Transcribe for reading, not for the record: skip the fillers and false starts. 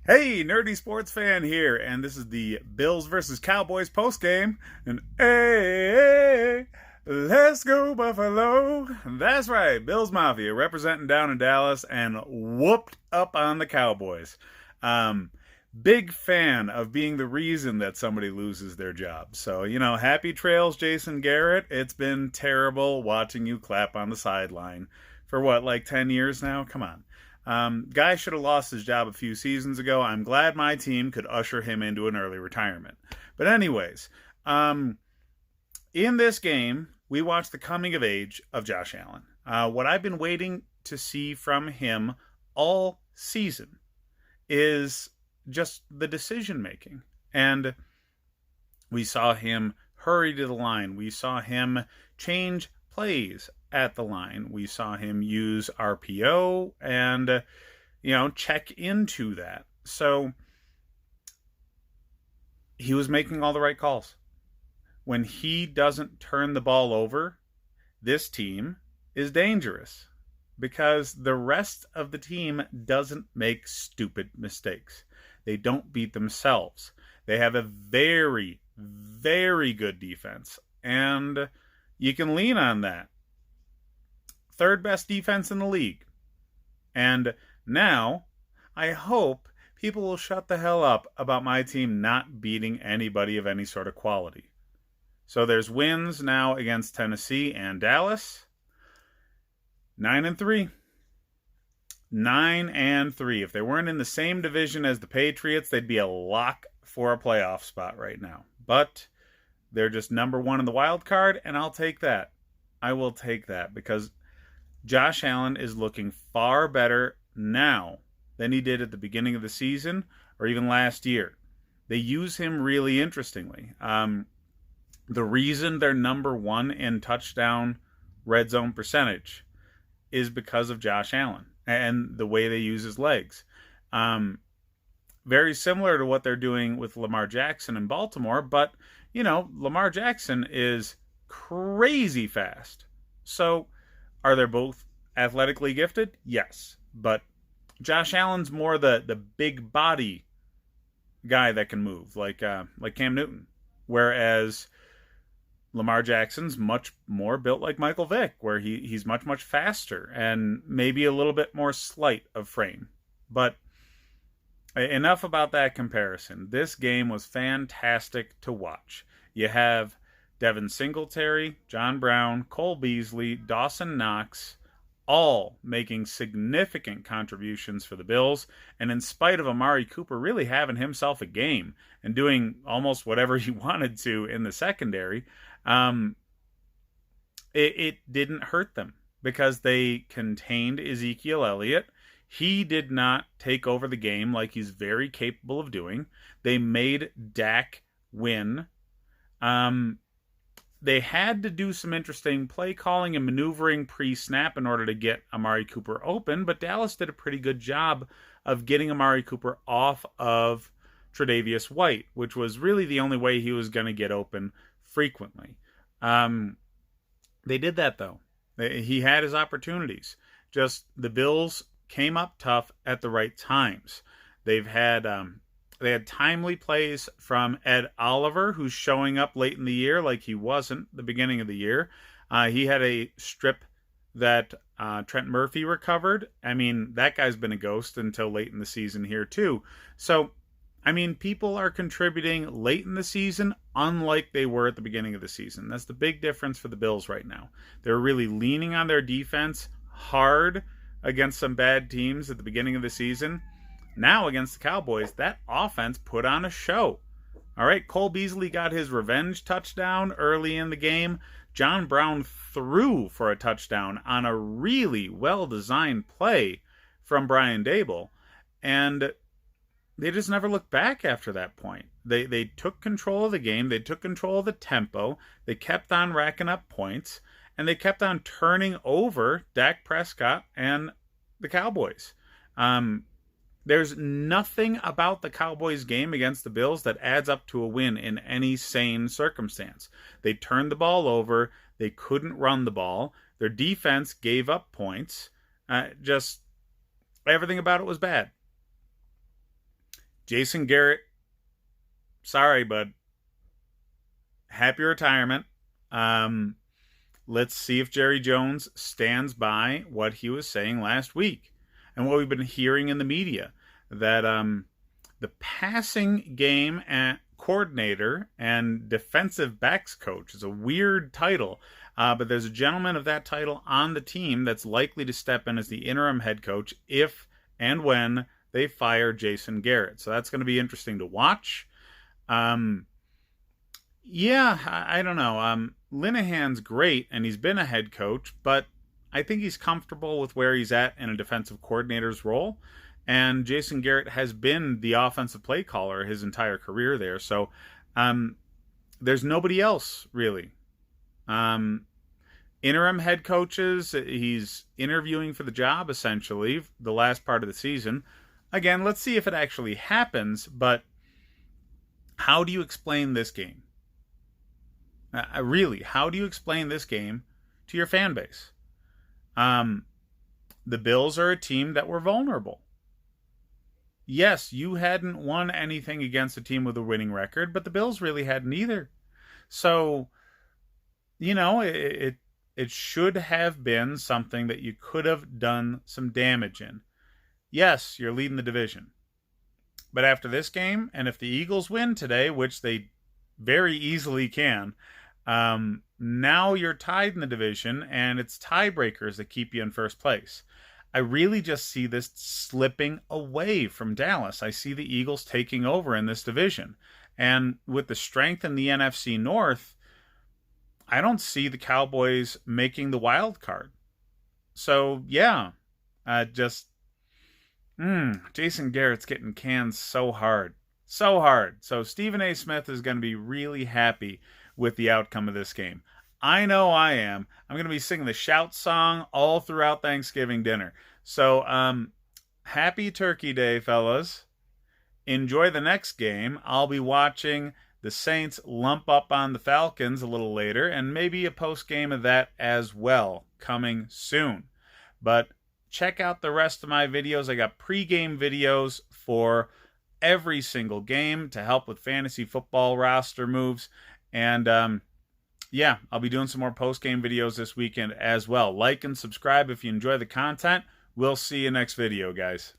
Hey, nerdy sports fan here, and this is the Bills versus Cowboys postgame. And hey, let's go Buffalo! That's right, Bills Mafia representing down in Dallas and whooped up on the Cowboys. Um, Big fan of being the reason that somebody loses their job. So, happy trails, Jason Garrett. It's been terrible watching you clap on the sideline for what, like 10 years now? Come on. Guy should have lost his job a few seasons ago. I'm glad my team could usher him into an early retirement. But anyways, in this game, we watched the coming of age of Josh Allen. What I've been waiting to see from him all season is just the decision making. And we saw him hurry to the line. We saw him change plays at the line. We saw him use RPO and, check into that. So he was making all the right calls. When he doesn't turn the ball over, this team is dangerous because the rest of the team doesn't make stupid mistakes. They don't beat themselves. They have a very, very good defense, and you can lean on that. Third best defense in the league. And now, I hope people will shut the hell up about my team not beating anybody of any sort of quality. So there's wins now against Tennessee and Dallas. 9-3. 9-3. If they weren't in the same division as the Patriots, they'd be a lock for a playoff spot right now. But they're just number one in the wild card, and I'll take that. I will take that because Josh Allen is looking far better now than he did at the beginning of the season or even last year. They use him really interestingly. The reason they're number one in touchdown red zone percentage is because of Josh Allen and the way they use his legs. Very similar to what they're doing with Lamar Jackson in Baltimore, but, Lamar Jackson is crazy fast. So, are they both athletically gifted? Yes. But Josh Allen's more the big body guy that can move, like Cam Newton. Whereas Lamar Jackson's much more built like Michael Vick, where he's much, much faster and maybe a little bit more slight of frame. But enough about that comparison. This game was fantastic to watch. You have Devin Singletary, John Brown, Cole Beasley, Dawson Knox, all making significant contributions for the Bills. And in spite of Amari Cooper really having himself a game and doing almost whatever he wanted to in the secondary, it didn't hurt them because they contained Ezekiel Elliott. He did not take over the game like he's very capable of doing. They made Dak win. They had to do some interesting play calling and maneuvering pre-snap in order to get Amari Cooper open, but Dallas did a pretty good job of getting Amari Cooper off of Tre'Davious White, which was really the only way he was going to get open frequently. They did that, though. He had his opportunities. Just the Bills came up tough at the right times. They had timely plays from Ed Oliver, who's showing up late in the year like he wasn't the beginning of the year. He had a strip that Trent Murphy recovered. I mean, that guy's been a ghost until late in the season here, too. So, people are contributing late in the season, unlike they were at the beginning of the season. That's the big difference for the Bills right now. They're really leaning on their defense hard against some bad teams at the beginning of the season. Now against the Cowboys, that offense put on a show. All right, Cole Beasley got his revenge touchdown early in the game. John Brown threw for a touchdown on a really well-designed play from Brian Dable. And they just never looked back after that point. They took control of the game. They took control of the tempo. They kept on racking up points. And they kept on turning over Dak Prescott and the Cowboys. There's nothing about the Cowboys game against the Bills that adds up to a win in any sane circumstance. They turned the ball over. They couldn't run the ball. Their defense gave up points. Just everything about it was bad. Jason Garrett, sorry, but happy retirement. Um, let's see if Jerry Jones stands by what he was saying last week and what we've been hearing in the media, that the passing game coordinator and defensive backs coach is a weird title, but there's a gentleman of that title on the team that's likely to step in as the interim head coach if and when they fire Jason Garrett. So that's going to be interesting to watch. Yeah, I don't know. Linehan's great, and he's been a head coach, but I think he's comfortable with where he's at in a defensive coordinator's role. And Jason Garrett has been the offensive play caller his entire career there. So there's nobody else, really. Interim head coaches, he's interviewing for the job, essentially, the last part of the season. Again, let's see if it actually happens, but how do you explain this game? Really, how do you explain this game to your fan base? The Bills are a team that were vulnerable. Yes, you hadn't won anything against a team with a winning record, but the Bills really hadn't either. So, it should have been something that you could have done some damage in. Yes, you're leading the division. But after this game, and if the Eagles win today, which they very easily can, now you're tied in the division, and it's tiebreakers that keep you in first place. I really just see this slipping away from Dallas. I see the Eagles taking over in this division. And with the strength in the NFC North, I don't see the Cowboys making the wild card. So, yeah, Jason Garrett's getting canned so hard. So hard. So Stephen A. Smith is going to be really happy with the outcome of this game. I know I am. I'm going to be singing the shout song all throughout Thanksgiving dinner. So, happy Turkey Day, fellas. Enjoy the next game. I'll be watching the Saints lump up on the Falcons a little later, and maybe a post-game of that as well, coming soon. But check out the rest of my videos. I got pre-game videos for every single game to help with fantasy football roster moves. And yeah, I'll be doing some more post-game videos this weekend as well. Like and subscribe if you enjoy the content. We'll see you next video, guys.